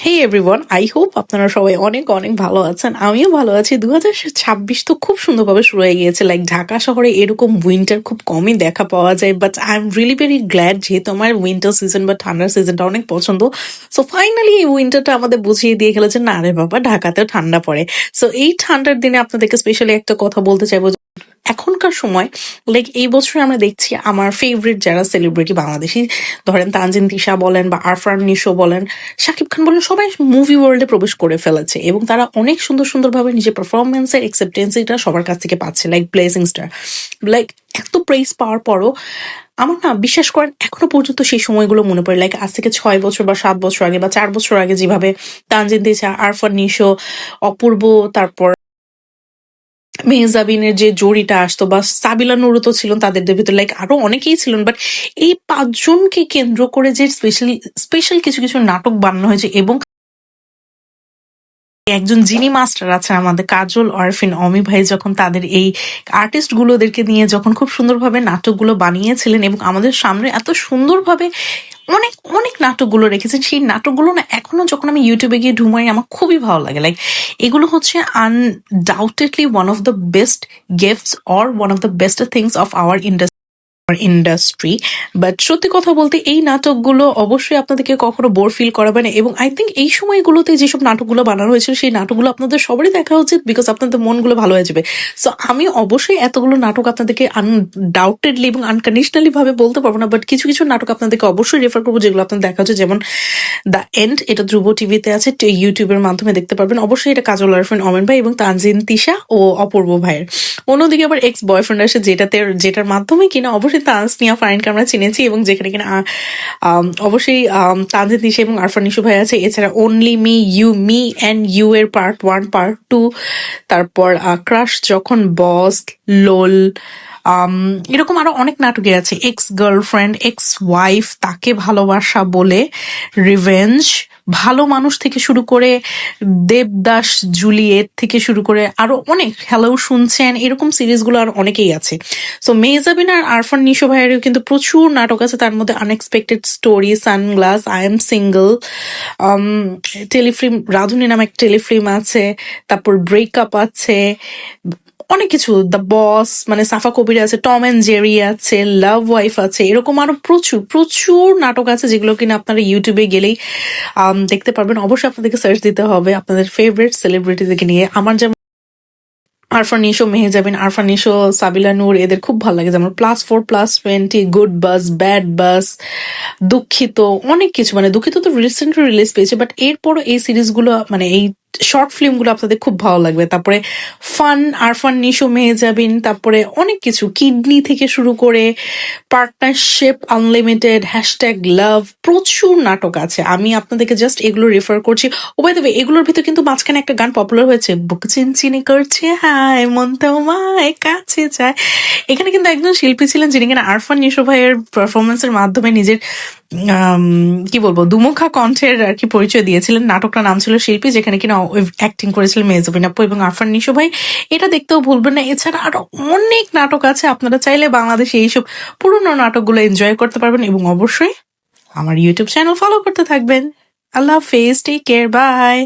Hey everyone, I hope আপনারা সবাই অনেক অনেক ভালো আছেন। আমিও ভালো আছি। 2026 তো খুব সুন্দরভাবে শুরু হয়ে গিয়েছে। লাইক ঢাকা শহরে এরকম উইন্টার খুব কমই দেখা পাওয়া যায়, but I am really very glad, যেহেতু আমার উইন্টার সিজন বা ঠান্ডার সিজনটা অনেক পছন্দ। সো ফাইনালি এই উইন্টারটা আমাদের বুঝিয়ে দিয়ে গেল যে না রে বাবা, ঢাকাতেও ঠান্ডা পড়ে। সো এই ঠান্ডার দিনে আপনাদেরকে স্পেশালি একটা কথা বলতে চাইবো। এখনকার সময় লাইক এই বছর আমরা দেখছি আমার ফেভারিট যারা সেলিব্রিটি বাংলাদেশি, ধরেন তানজিন তিশা বলেন বা আরফান নিশো বলেন, শাকিব খান বলেন, সবাই মুভি ওয়ার্ল্ডে প্রবেশ করে ফেলেছে এবং তারা অনেক সুন্দর সুন্দরভাবে নিজের পারফরমেন্সের অ্যাকসেপ্টেন্সিটা সবার কাছ থেকে পাচ্ছে। লাইক ব্লেসিং স্টার, লাইক এত প্রেস পাওয়ার পরও আমার না বিশ্বাস করেন এখনো পর্যন্ত সেই সময়গুলো মনে পড়ে। লাইক আজ থেকে 6 বছর বা 7 বছর আগে বা 4 বছর আগে যেভাবে তানজিন তিশা, আরফান নিশো, অপূর্ব, তারপর মেহজাবিনের যে জড়িটা আসতো, বা সাবিলা নুরও তো ছিলেন তাদের ভিতরে, লাইক আরো অনেকেই ছিলেন, বাট এই 5জনকে কেন্দ্র করে যে স্পেশাল কিছু কিছু নাটক বানানো হয়েছে এবং একজন যিনি মাস্টার আছেন আমাদের কাজল, অরফিন, অমি ভাই, যখন তাদের এই আর্টিস্ট গুলোদেরকে নিয়ে যখন খুব সুন্দরভাবে নাটকগুলো বানিয়েছিলেন এবং আমাদের সামনে এত সুন্দরভাবে অনেক অনেক নাটকগুলো রেখেছেন, সেই নাটকগুলো না এখনো যখন আমি ইউটিউবে গিয়ে ঢুমাই আমার খুবই ভালো লাগে। লাইক এগুলো হচ্ছে undoubtedly one of the best gifts or one of the best things of our industry. But সত্যি কথা বলতে এই নাটকগুলো অবশ্যই আপনাদেরকে কখনো বোর ফিল করাবে না, এবং আই থিঙ্ক এই সময়গুলোতে যেসব নাটকগুলো বানানো হয়েছিল সেই নাটকগুলো আপনাদের সবারই দেখা উচিত, বিকজ আপনাদের মনগুলো ভালো হয়ে যাবে। সো আমি অবশ্যই এতগুলো নাটক আপনাদেরকে আনডাউটেডলি এবং আনকন্ডিশনালি ভাবে বলতে পারবো না, বাট কিছু কিছু নাটক আপনাদেরকে অবশ্যই রেফার করবো যেগুলো আপনাদের দেখা উচিত। যেমন দ্য এন্ড, এটা ধ্রুব টিভিতে আছে, ইউটিউবের মাধ্যমে দেখতে পারবেন। অবশ্যই এটা কাজল, আরফিন, অমেন ভাই এবং তানজিন তিশা ও অপূর্ব ভাইয়ের। অন্যদিকে আবার এক্স বয়ফ্রেন্ড আসে, যেটার মাধ্যমে কিনা অবশ্যই তানসনিয়া ফারিনকে আমরা চিনেছি এবং যেখানে কিনা অবশ্যই তানজিন তিশা এবং আরফান নিশো ভাই আছে। এছাড়া only me, you, me and you এর পার্ট 1, পার্ট 2, তারপর ক্রাশ, যখন বস, লোল, এরকম আরো অনেক নাটকে আছে। এক্স গার্লফ্রেন্ড, এক্স ওয়াইফ, তাকে ভালোবাসা বলে, রিভেঞ্জ, ভালো মানুষ থেকে শুরু করে, দেবদাস, জুলিয়েট থেকে শুরু করে আরো অনেক, হ্যালো শুনছেন, এরকম সিরিজগুলো আর অনেকেই আছে। সো মেহজাবিন আর আরফান নিশো ভাইয়েরও কিন্তু প্রচুর নাটক আছে, তার মধ্যে unexpected story, sunglass, I am single, telefilm Radhuni নামে একটা টেলিফিল্ম আছে, তারপর ব্রেকআপ আছে, অনেক কিছু, দ্য বস, মানে সাফা কবির আছে, টম অ্যান্ড জেরি আছে, লাভ ওয়াইফ আছে, এরকম আরো প্রচুর প্রচুর নাটক আছে যেগুলো কিনা আপনারা ইউটিউবে গেলেই দেখতে পারবেন। অবশ্যই আপনাদেরকে সার্চ দিতে হবে আপনাদের ফেভারিট সেলিব্রিটিদেরকে নিয়ে। আমার যেমন আরফান নিশো, মেহজাবিন, আরফান নিশো, সাবিলা নূর, এদের খুব ভালো লাগে। যেমন +4+20, গুড বাস, ব্যাড বাস, দুঃখিত, অনেক কিছু, মানে দুঃখিত তো রিসেন্টলি রিলিজ পেয়েছে, বাট এরপরও এই সিরিজগুলো, মানে এই শর্ট ফিল্মগুলো আপনাদের খুব ভালো লাগবে। তারপরে ফান, আরফান নিশো, মেহজাবিন, তারপরে অনেক কিছু, কিডনি থেকে শুরু করে পার্টনারশিপ আনলিমিটেড, হ্যাশট্যাগ লাভ, প্রচুর নাটক আছে। আমি আপনাদেরকে জাস্ট এগুলো রেফার করছি। ও বাই দ্য ওয়ে, এগুলোর ভিতর কিন্তু মাঝখানে একটা গান পপুলার হয়েছে, বুক চিনচিনি করছে হায় মন তোমায় কাছে চায়। এখানে কিন্তু একজন শিল্পী ছিলেন যিনি কিনা আরফান নিশো ভাইয়ের পারফরমেন্সের মাধ্যমে নিজের কি বলবো দুমুখা কণ্ঠের আর কি পরিচয় দিয়েছিলেন। নাটকটার নাম ছিল শিল্পী, যেখানে কিনা অ্যাক্টিং করেছিলেন মেহজাবিন আপু এবং আরফান নিশো ভাই। এটা দেখতেও ভুলবেন না। এছাড়া আরো অনেক নাটক আছে, আপনারা চাইলে বাংলাদেশে এইসব পুরোনো নাটকগুলো এনজয় করতে পারবেন এবং অবশ্যই আমার ইউটিউব চ্যানেল ফলো করতে থাকবেন। আল্লাহ হাফেজ, টেক কেয়ার, বাই।